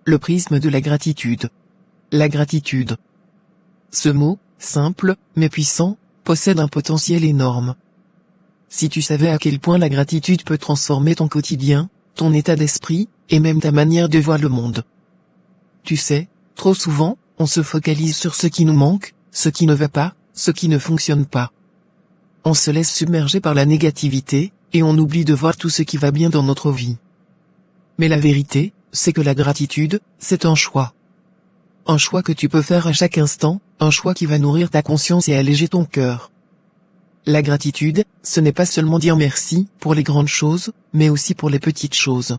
Le prisme de la gratitude. La gratitude. Ce mot, simple, mais puissant, possède un potentiel énorme. Si tu savais à quel point la gratitude peut transformer ton quotidien, ton état d'esprit, et même ta manière de voir le monde. Tu sais, trop souvent, on se focalise sur ce qui nous manque, ce qui ne va pas, ce qui ne fonctionne pas. On se laisse submerger par la négativité, et on oublie de voir tout ce qui va bien dans notre vie. Mais la vérité, c'est que la gratitude, c'est un choix. Un choix que tu peux faire à chaque instant, un choix qui va nourrir ta conscience et alléger ton cœur. La gratitude, ce n'est pas seulement dire merci pour les grandes choses, mais aussi pour les petites choses.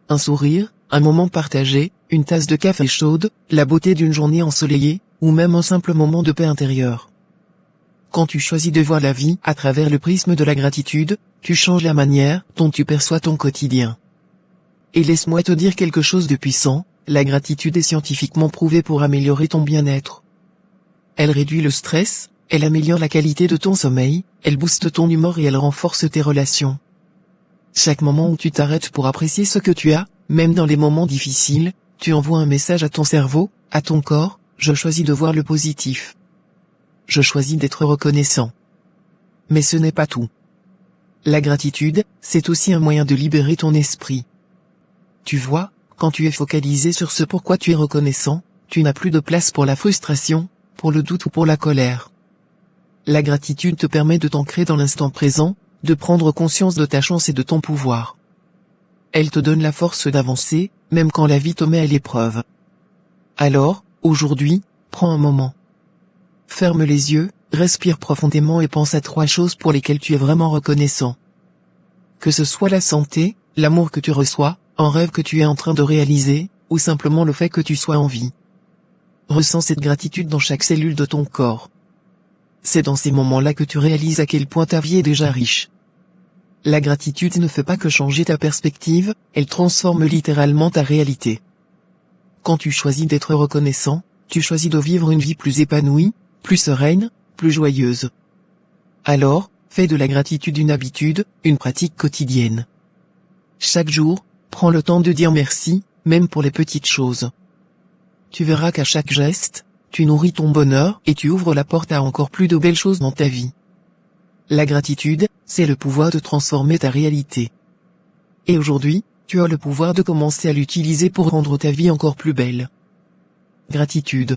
Un sourire, un moment partagé, une tasse de café chaude, la beauté d'une journée ensoleillée, ou même un simple moment de paix intérieure. Quand tu choisis de voir la vie à travers le prisme de la gratitude, tu changes la manière dont tu perçois ton quotidien. Et laisse-moi te dire quelque chose de puissant, la gratitude est scientifiquement prouvée pour améliorer ton bien-être. Elle réduit le stress, elle améliore la qualité de ton sommeil, elle booste ton humeur et elle renforce tes relations. Chaque moment où tu t'arrêtes pour apprécier ce que tu as, même dans les moments difficiles, tu envoies un message à ton cerveau, à ton corps, je choisis de voir le positif. Je choisis d'être reconnaissant. Mais ce n'est pas tout. La gratitude, c'est aussi un moyen de libérer ton esprit. Tu vois, quand tu es focalisé sur ce pourquoi tu es reconnaissant, tu n'as plus de place pour la frustration, pour le doute ou pour la colère. La gratitude te permet de t'ancrer dans l'instant présent, de prendre conscience de ta chance et de ton pouvoir. Elle te donne la force d'avancer, même quand la vie te met à l'épreuve. Alors, aujourd'hui, prends un moment. Ferme les yeux, respire profondément et pense à 3 choses pour lesquelles tu es vraiment reconnaissant. Que ce soit la santé, l'amour que tu reçois, un rêve que tu es en train de réaliser, ou simplement le fait que tu sois en vie. Ressens cette gratitude dans chaque cellule de ton corps. C'est dans ces moments-là que tu réalises à quel point ta vie est déjà riche. La gratitude ne fait pas que changer ta perspective, elle transforme littéralement ta réalité. Quand tu choisis d'être reconnaissant, tu choisis de vivre une vie plus épanouie, plus sereine, plus joyeuse. Alors, fais de la gratitude une habitude, une pratique quotidienne. Chaque jour, prends le temps de dire merci, même pour les petites choses. Tu verras qu'à chaque geste, tu nourris ton bonheur et tu ouvres la porte à encore plus de belles choses dans ta vie. La gratitude, c'est le pouvoir de transformer ta réalité. Et aujourd'hui, tu as le pouvoir de commencer à l'utiliser pour rendre ta vie encore plus belle. Gratitude.